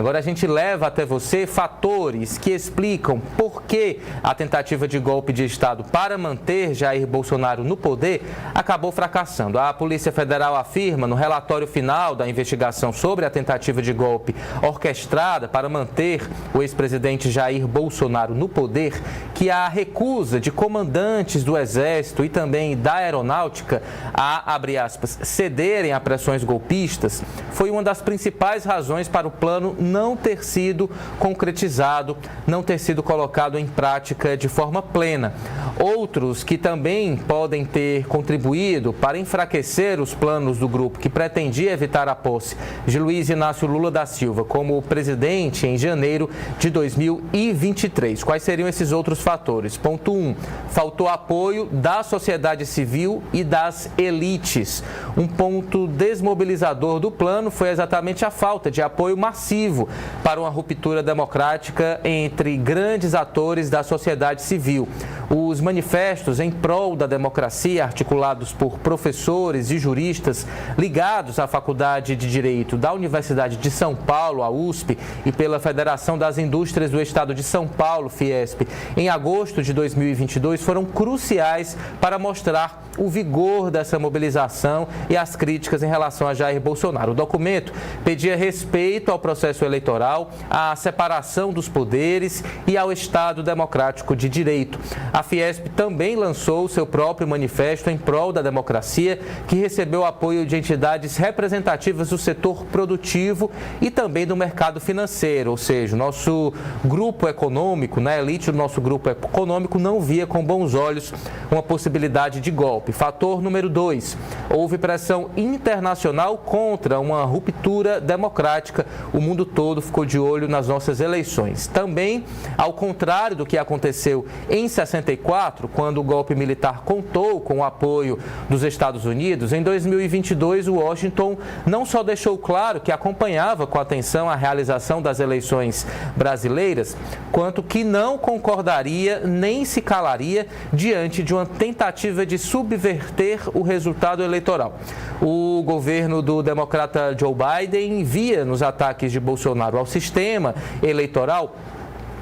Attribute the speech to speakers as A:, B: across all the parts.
A: Agora a gente leva até você fatores que explicam por que a tentativa de golpe de Estado para manter Jair Bolsonaro no poder acabou fracassando. A Polícia Federal afirma no relatório final da investigação sobre a tentativa de golpe orquestrada para manter o ex-presidente Jair Bolsonaro no poder que a recusa de comandantes do Exército e também da Aeronáutica a, abre aspas, cederem a pressões golpistas foi uma das principais razões para o plano não ter sido concretizado, não ter sido colocado em prática de forma plena. Outros que também podem ter contribuído para enfraquecer os planos do grupo que pretendia evitar a posse de Luiz Inácio Lula da Silva como presidente em janeiro de 2023. Quais seriam esses outros fatores? Ponto 1. Faltou apoio da sociedade civil e das elites. Um ponto desmobilizador do plano foi exatamente a falta de apoio massivo para uma ruptura democrática entre grandes atores da sociedade civil. Os manifestos em prol da democracia, articulados por professores e juristas ligados à Faculdade de Direito da Universidade de São Paulo, a USP, e pela Federação das Indústrias do Estado de São Paulo, Fiesp, em agosto de 2022, foram cruciais para mostrar o vigor dessa mobilização e as críticas em relação a Jair Bolsonaro. O documento pedia respeito ao processo eleitoral, à separação dos poderes e ao Estado democrático de direito. A Fiesp também lançou seu próprio manifesto em prol da democracia, que recebeu apoio de entidades representativas do setor produtivo e também do mercado financeiro, ou seja, o nosso grupo econômico, a elite do nosso grupo econômico não via com bons olhos uma possibilidade de golpe. Fator número 2, houve pressão internacional contra uma ruptura democrática. O mundo todo ficou de olho nas nossas eleições. Também, ao contrário do que aconteceu em 64, quando o golpe militar contou com o apoio dos Estados Unidos, em 2022, Washington não só deixou claro que acompanhava com atenção a realização das eleições brasileiras, quanto que não concordaria nem se calaria diante de uma tentativa de subverter o resultado eleitoral. O governo do democrata Joe Biden via nos ataques de Bolsonaro ao sistema eleitoral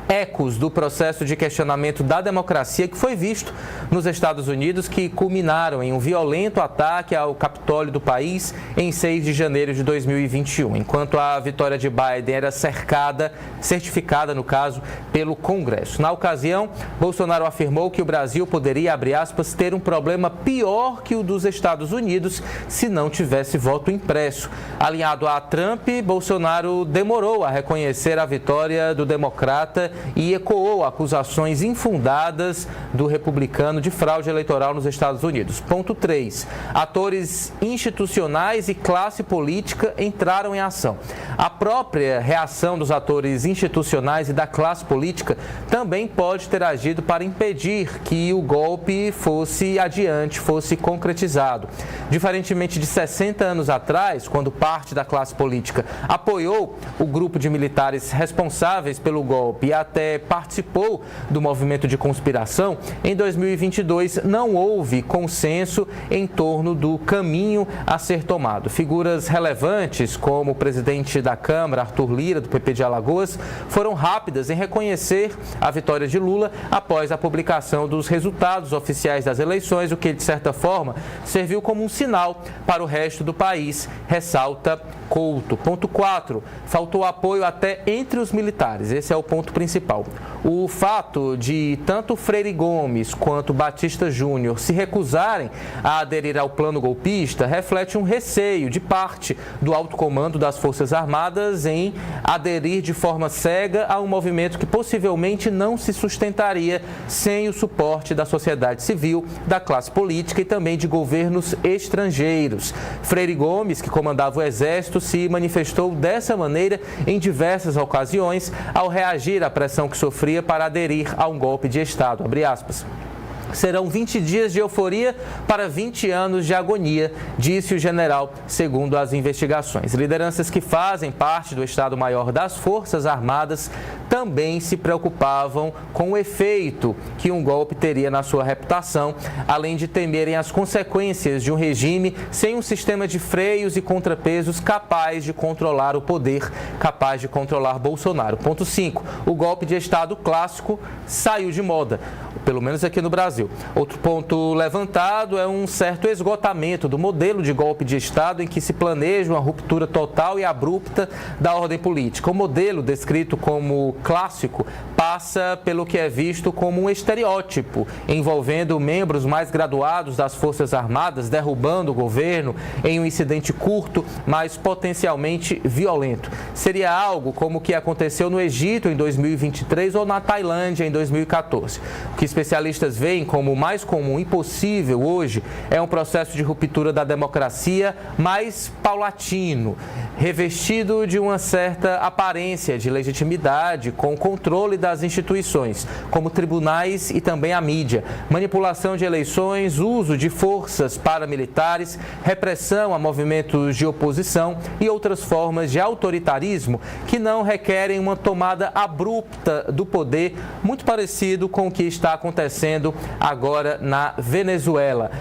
A: ecos do processo de questionamento da democracia que foi visto nos Estados Unidos, que culminaram em um violento ataque ao Capitólio do país em 6 de janeiro de 2021, enquanto a vitória de Biden era certificada, no caso, pelo Congresso. Na ocasião, Bolsonaro afirmou que o Brasil poderia, abre aspas, ter um problema pior que o dos Estados Unidos se não tivesse voto impresso. Alinhado a Trump, Bolsonaro demorou a reconhecer a vitória do democrata e ecoou acusações infundadas do republicano de fraude eleitoral nos Estados Unidos. Ponto 3. Atores institucionais e classe política entraram em ação. A própria reação dos atores institucionais e da classe política também pode ter agido para impedir que o golpe fosse adiante, fosse concretizado. Diferentemente de 60 anos atrás, quando parte da classe política apoiou o grupo de militares responsáveis pelo golpe e até participou do movimento de conspiração, em 2022 não houve consenso em torno do caminho a ser tomado. Figuras relevantes, como o presidente da Câmara, Arthur Lira, do PP de Alagoas, foram rápidas em reconhecer a vitória de Lula após a publicação dos resultados oficiais das eleições, o que, de certa forma, serviu como um sinal para o resto do país, ressalta Couto. Ponto 4. Faltou apoio até entre os militares. Esse é o ponto principal. O fato de tanto Freire Gomes quanto Batista Júnior se recusarem a aderir ao plano golpista reflete um receio de parte do alto comando das Forças Armadas em aderir de forma cega a um movimento que possivelmente não se sustentaria sem o suporte da sociedade civil, da classe política e também de governos estrangeiros. Freire Gomes, que comandava o Exército, se manifestou dessa maneira em diversas ocasiões ao reagir à pressão que sofria para aderir a um golpe de Estado, abre aspas. Serão 20 dias de euforia para 20 anos de agonia, disse o general, segundo as investigações. Lideranças que fazem parte do Estado-Maior das Forças Armadas também se preocupavam com o efeito que um golpe teria na sua reputação, além de temerem as consequências de um regime sem um sistema de freios e contrapesos capaz de controlar o poder, capaz de controlar Bolsonaro. Ponto 5. O golpe de Estado clássico saiu de moda, pelo menos aqui no Brasil. Outro ponto levantado é um certo esgotamento do modelo de golpe de Estado em que se planeja uma ruptura total e abrupta da ordem política. O modelo, descrito como clássico, passa pelo que é visto como um estereótipo, envolvendo membros mais graduados das Forças Armadas derrubando o governo em um incidente curto, mas potencialmente violento. Seria algo como o que aconteceu no Egito em 2023 ou na Tailândia em 2014. O que especialistas veem como o mais comum e possível hoje é um processo de ruptura da democracia mais paulatino, revestido de uma certa aparência de legitimidade com controle das instituições, como tribunais e também a mídia, manipulação de eleições, uso de forças paramilitares, repressão a movimentos de oposição e outras formas de autoritarismo que não requerem uma tomada abrupta do poder, muito parecido com o que está acontecendo agora na Venezuela.